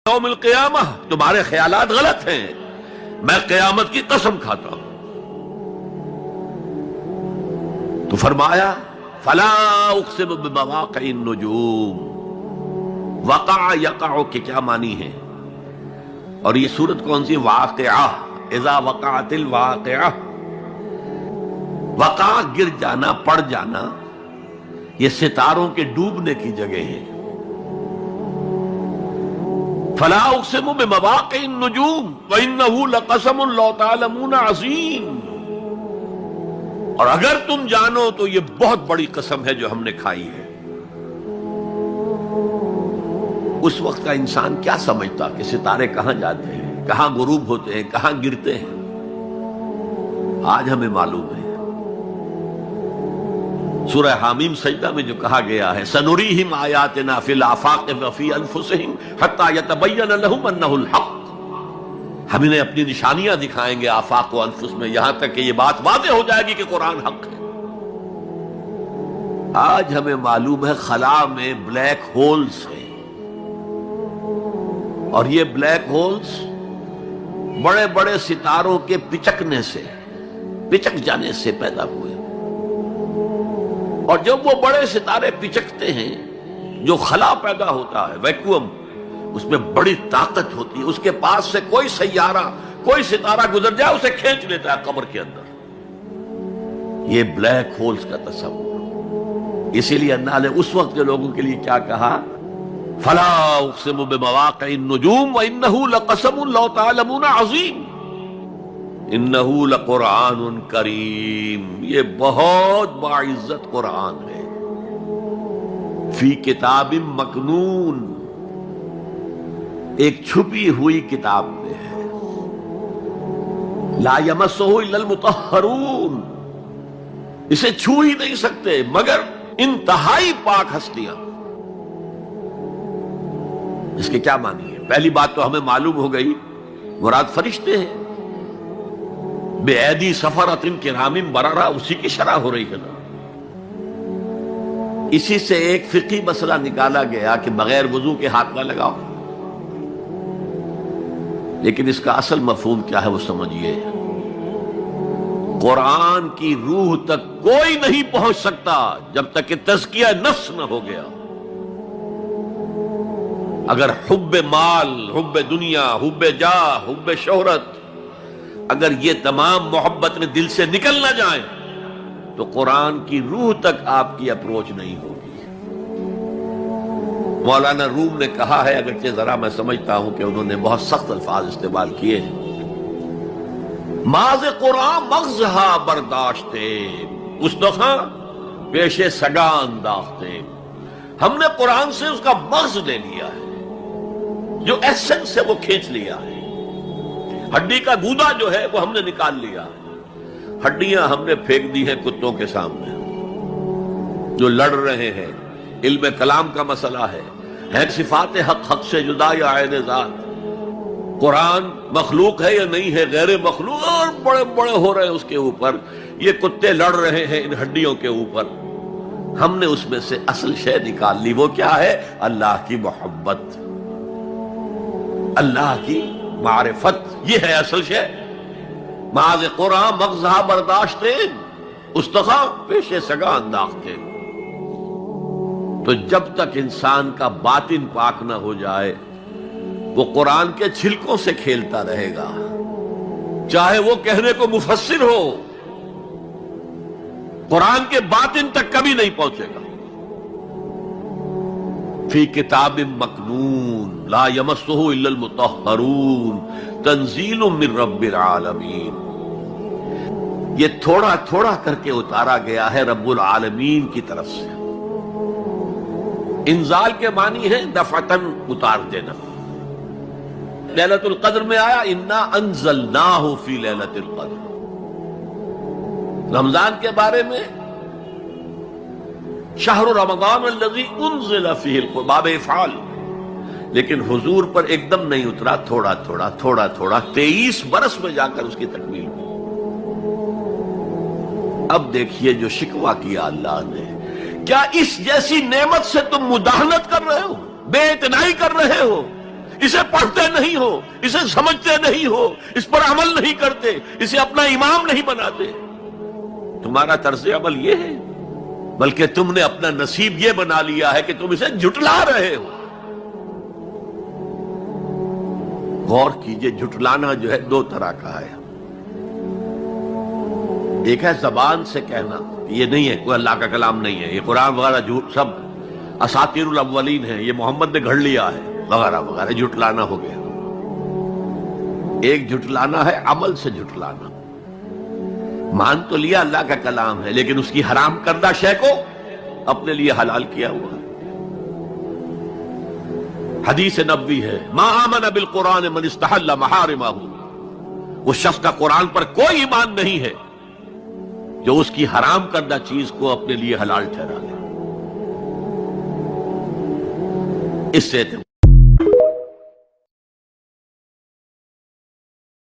یوم القیامہ، تمہارے خیالات غلط ہیں، میں قیامت کی قسم کھاتا ہوں۔ تو فرمایا فلا اقسم بمواقع النجوم، وقع یقع کے کیا معنی ہے؟ اور یہ سورت کون سی؟ واقعہ، اذا وقعت الواقعہ، وقع گر جانا، پڑ جانا، یہ ستاروں کے ڈوبنے کی جگہ ہے۔ فلا اقسم بمواقع النجوم وانه لقسم لو تعلمون عظیم، اور اگر تم جانو تو یہ بہت بڑی قسم ہے جو ہم نے کھائی ہے۔ اس وقت کا انسان کیا سمجھتا کہ ستارے کہاں جاتے ہیں، کہاں غروب ہوتے ہیں، کہاں گرتے ہیں؟ آج ہمیں معلوم ہے۔ سورہ حامیم سجدہ میں جو کہا گیا ہے سنریہم آیاتنا فی الآفاق وفی انفسہم حتی یتبین لہم انہ الحق، ہم انہیں اپنی نشانیاں دکھائیں گے آفاق و انفس میں، یہاں تک کہ یہ بات واضح ہو جائے گی کہ قرآن حق ہے۔ آج ہمیں معلوم ہے خلا میں بلیک ہولز ہیں، اور یہ بلیک ہولز بڑے بڑے ستاروں کے پچکنے سے، پچک جانے سے پیدا ہوئے، اور جب وہ بڑے ستارے پچکتے ہیں، جو خلا پیدا ہوتا ہے، ویکیوم، اس میں بڑی طاقت ہوتی ہے، اس کے پاس سے کوئی سیارہ، کوئی ستارہ گزر جائے اسے کھینچ لیتا ہے قبر کے اندر۔ یہ بلیک ہولز کا تصور۔ اسی لیے اللہ نے اس وقت کے لوگوں کے لیے کیا کہا؟ فلا اقسم بمواقع النجوم وانہ لقسم لو تعلمون عظیم، انہ لقرآن کریم، یہ بہت باعزت قرآن ہے، فی کتاب مکنون، ایک چھپی ہوئی کتاب میں ہے، لا یمسہ الا المطہرون، اسے چھو ہی نہیں سکتے مگر انتہائی پاک ہستیاں۔ اس کے کیا معنی ہے؟ پہلی بات تو ہمیں معلوم ہو گئی، مراد فرشتے ہیں، بے ایدی سفرۃ کرام بررہ، اسی کی شرح ہو رہی ہے نا۔ اسی سے ایک فقہی مسئلہ نکالا گیا کہ بغیر وضو کے ہاتھ نہ لگاؤ، لیکن اس کا اصل مفہوم کیا ہے وہ سمجھیے۔ قرآن کی روح تک کوئی نہیں پہنچ سکتا جب تک کہ تزکیہ نفس نہ ہو گیا۔ اگر حب مال، حب دنیا، حب جاہ، حب شہرت، اگر یہ تمام محبت میں دل سے نکل نہ جائیں تو قرآن کی روح تک آپ کی اپروچ نہیں ہوگی۔ مولانا روم نے کہا ہے، اگرچہ ذرا میں سمجھتا ہوں کہ انہوں نے بہت سخت الفاظ استعمال کیے ہیں، ماز قرآن مغزہا برداشتے استخاں پیش سگا انداختے، ہم نے قرآن سے اس کا مغز لے لیا ہے، جو ایسنس ہے وہ کھینچ لیا ہے، ہڈی کا گودا جو ہے وہ ہم نے نکال لیا، ہڈیاں ہم نے پھینک دی ہیں کتوں کے سامنے جو لڑ رہے ہیں۔ علم کلام کا مسئلہ ہے صفات حق حق سے جدا یا عین ذات، قرآن مخلوق ہے یا نہیں ہے، غیر مخلوق، اور بڑے بڑے ہو رہے ہیں اس کے اوپر، یہ کتے لڑ رہے ہیں ان ہڈیوں کے اوپر۔ ہم نے اس میں سے اصل شے نکال لی، وہ کیا ہے؟ اللہ کی محبت، اللہ کی معرفت، یہ ہے اصل شے۔ ماذ قرآن مغزہ برداشتے استخاں پیش سگا انداختے۔ تو جب تک انسان کا باطن پاک نہ ہو جائے وہ قرآن کے چھلکوں سے کھیلتا رہے گا، چاہے وہ کہنے کو مفسر ہو، قرآن کے باطن تک کبھی نہیں پہنچے گا۔ فی کتاب مکنون لا یمسہ الا المطہرون تنزیل من رب العالمین، یہ تھوڑا تھوڑا کر کے اتارا گیا ہے رب العالمین کی طرف سے۔ انزال کے معنی ہے دفعتاً اتار دینا۔ لیلۃ القدر میں آیا انا انزلناہ فی لیلۃ القدر، رمضان کے بارے میں شہر رمضان الذی انزل فیہ القرآن، باب افعال، لیکن حضور پر ایک دم نہیں اترا، تھوڑا تھوڑا تھوڑا تھوڑا، 23 برس میں جا کر اس کی تکمیل ہوئی۔ اب دیکھیے جو شکوہ کیا اللہ نے، کیا اس جیسی نعمت سے تم مداہنت کر رہے ہو، بے اعتنائی کر رہے ہو؟ اسے پڑھتے نہیں ہو، اسے سمجھتے نہیں ہو، اس پر عمل نہیں کرتے، اسے اپنا امام نہیں بناتے، تمہارا طرز عمل یہ ہے؟ بلکہ تم نے اپنا نصیب یہ بنا لیا ہے کہ تم اسے جھٹلا رہے ہو۔ غور کیجئے، جھٹلانا جو ہے دو طرح کا ہے۔ ایک ہے زبان سے کہنا، یہ نہیں ہے، کوئی اللہ کا کلام نہیں ہے، یہ قرآن وغیرہ جھوٹ سب اساطیر الاولین ہیں، یہ محمد نے گھڑ لیا ہے وغیرہ وغیرہ، جھٹلانا ہو گیا۔ ایک جھٹلانا ہے عمل سے جھٹلانا، مان تو لیا اللہ کا کلام ہے لیکن اس کی حرام کردہ شے کو اپنے لیے حلال کیا ہوا ہے۔ حدیث نبوی ہے، ما آمن بالقرآن من استحل محارمہ، اس شخص کا قرآن پر کوئی ایمان نہیں ہے جو اس کی حرام کردہ چیز کو اپنے لیے حلال ٹھہرا لے۔ اس سے